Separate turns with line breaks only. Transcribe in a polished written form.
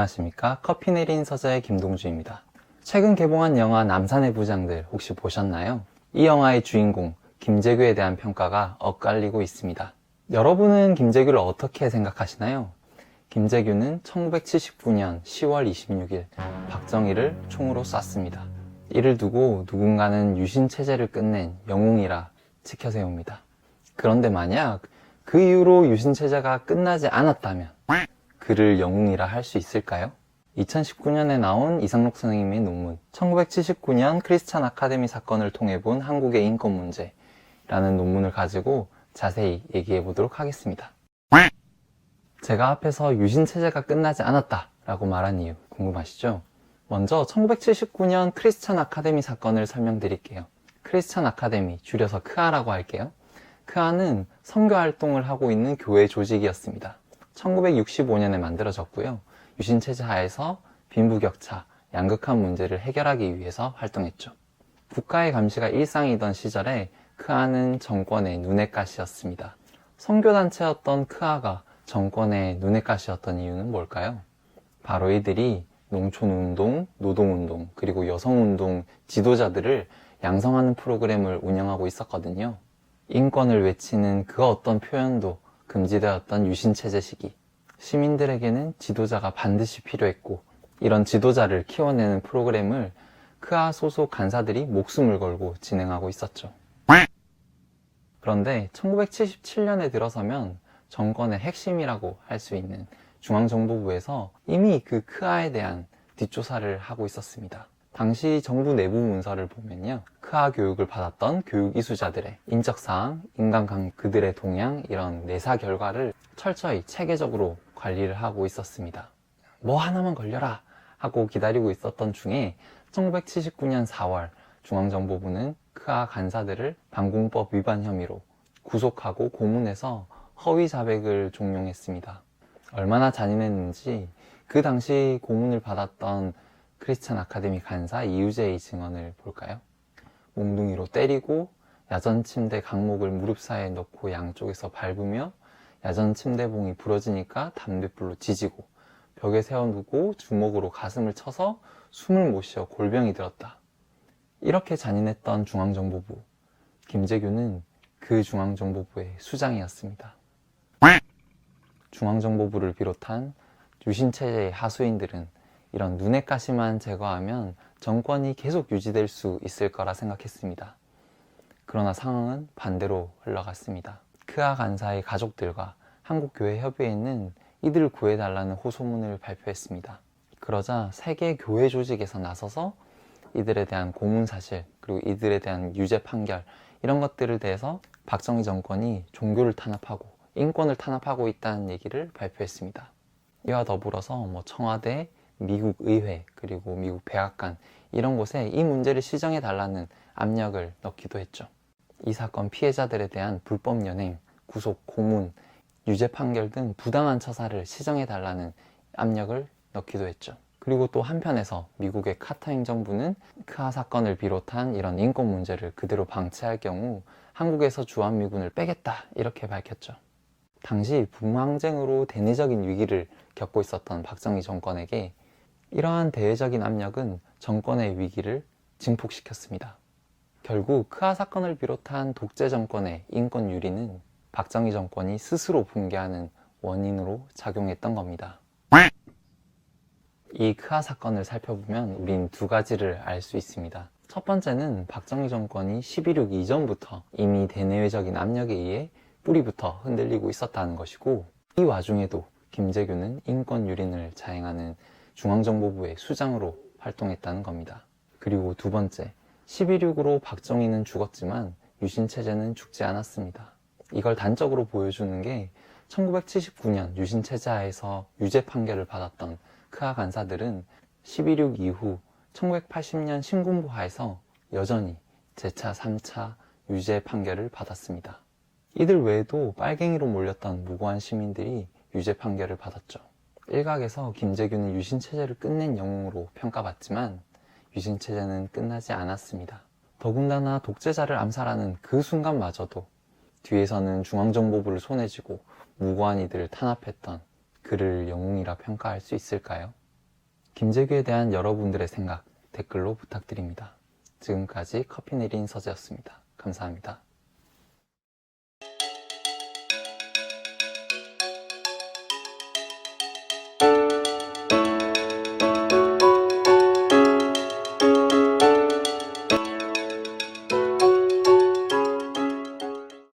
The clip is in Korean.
안녕하십니까. 커피 내린 서재의 김동주입니다. 최근 개봉한 영화 남산의 부장들 혹시 보셨나요? 이 영화의 주인공 김재규에 대한 평가가 엇갈리고 있습니다. 여러분은 김재규를 어떻게 생각하시나요? 김재규는 1979년 10월 26일 박정희를 총으로 쐈습니다. 이를 두고 누군가는 유신체제를 끝낸 영웅이라 치켜세웁니다. 그런데 만약 그 이후로 유신체제가 끝나지 않았다면 그를 영웅이라 할 수 있을까요? 2019년에 나온 이상록 선생님의 논문 1979년 크리스찬 아카데미 사건을 통해 본 한국의 인권 문제라는 논문을 가지고 자세히 얘기해 보도록 하겠습니다. 제가 앞에서 유신체제가 끝나지 않았다 라고 말한 이유 궁금하시죠? 먼저 1979년 크리스찬 아카데미 사건을 설명드릴게요. 크리스찬 아카데미, 줄여서 크아라고 할게요. 크아는 선교 활동을 하고 있는 교회 조직이었습니다. 1965년에 만들어졌고요. 유신체제 하에서 빈부격차, 양극화 문제를 해결하기 위해서 활동했죠. 국가의 감시가 일상이던 시절에 크아는 정권의 눈엣 가시였습니다. 선교단체였던 크아가 정권의 눈엣 가시였던 이유는 뭘까요? 바로 이들이 농촌운동, 노동운동, 그리고 여성운동 지도자들을 양성하는 프로그램을 운영하고 있었거든요. 인권을 외치는 그 어떤 표현도 금지되었던 유신체제 시기, 시민들에게는 지도자가 반드시 필요했고 이런 지도자를 키워내는 프로그램을 크아 소속 간사들이 목숨을 걸고 진행하고 있었죠. 그런데 1977년에 들어서면 정권의 핵심이라고 할 수 있는 중앙정보부에서 이미 그 크아에 대한 뒷조사를 하고 있었습니다. 당시 정부 내부 문서를 보면요, 크아 교육을 받았던 교육 이수자들의 인적사항, 인간관 그들의 동향, 이런 내사 결과를 철저히 체계적으로 관리를 하고 있었습니다. 뭐 하나만 걸려라 하고 기다리고 있었던 중에 1979년 4월 중앙정보부는 크아 간사들을 반공법 위반 혐의로 구속하고 고문해서 허위 자백을 종용했습니다. 얼마나 잔인했는지 그 당시 고문을 받았던 크리스찬 아카데미 간사 이유재의 증언을 볼까요? 몽둥이로 때리고 야전 침대 강목을 무릎 사이에 넣고 양쪽에서 밟으며 야전 침대봉이 부러지니까 담뱃불로 지지고 벽에 세워두고 주먹으로 가슴을 쳐서 숨을 못 쉬어 골병이 들었다. 이렇게 잔인했던 중앙정보부, 김재규는 그 중앙정보부의 수장이었습니다. 중앙정보부를 비롯한 유신체제의 하수인들은 이런 눈엣 가시만 제거하면 정권이 계속 유지될 수 있을 거라 생각했습니다. 그러나 상황은 반대로 흘러갔습니다. 크아 간사의 가족들과 한국교회협의회는 이들을 구해달라는 호소문을 발표했습니다. 그러자 세계 교회 조직에서 나서서 이들에 대한 고문 사실, 그리고 이들에 대한 유죄 판결, 이런 것들에 대해서 박정희 정권이 종교를 탄압하고 인권을 탄압하고 있다는 얘기를 발표했습니다. 이와 더불어서 청와대, 미국 의회, 그리고 미국 백악관 이런 곳에 이 문제를 시정해 달라는 압력을 넣기도 했죠. 이 사건 피해자들에 대한 불법 연행, 구속, 고문, 유죄 판결 등 부당한 처사를 시정해 달라는 압력을 넣기도 했죠. 그리고 또 한편에서 미국의 카터 행정부는 크아 사건을 비롯한 이런 인권 문제를 그대로 방치할 경우 한국에서 주한미군을 빼겠다 이렇게 밝혔죠. 당시 북망쟁으로 대내적인 위기를 겪고 있었던 박정희 정권에게 이러한 대외적인 압력은 정권의 위기를 증폭시켰습니다. 결국 크아 사건을 비롯한 독재 정권의 인권 유리는 박정희 정권이 스스로 붕괴하는 원인으로 작용했던 겁니다. 이 크아 사건을 살펴보면 우린 두 가지를 알 수 있습니다. 첫 번째는 박정희 정권이 11.6 이전부터 이미 대내외적인 압력에 의해 뿌리부터 흔들리고 있었다는 것이고, 이 와중에도 김재규는 인권 유린을 자행하는 중앙정보부의 수장으로 활동했다는 겁니다. 그리고 두 번째, 11.6으로 박정희는 죽었지만 유신체제는 죽지 않았습니다. 이걸 단적으로 보여주는 게 1979년 유신체제 하에서 유죄 판결을 받았던 크아 간사들은 11.6 이후 1980년 신군부 하에서 여전히 재차 3차 유죄 판결을 받았습니다. 이들 외에도 빨갱이로 몰렸던 무고한 시민들이 유죄 판결을 받았죠. 일각에서 김재규는 유신체제를 끝낸 영웅으로 평가받지만 유신체제는 끝나지 않았습니다. 더군다나 독재자를 암살하는 그 순간마저도 뒤에서는 중앙정보부를 손에 쥐고 무고한 이들을 탄압했던 그를 영웅이라 평가할 수 있을까요? 김재규에 대한 여러분들의 생각 댓글로 부탁드립니다. 지금까지 커피 내린 서재였습니다. 감사합니다.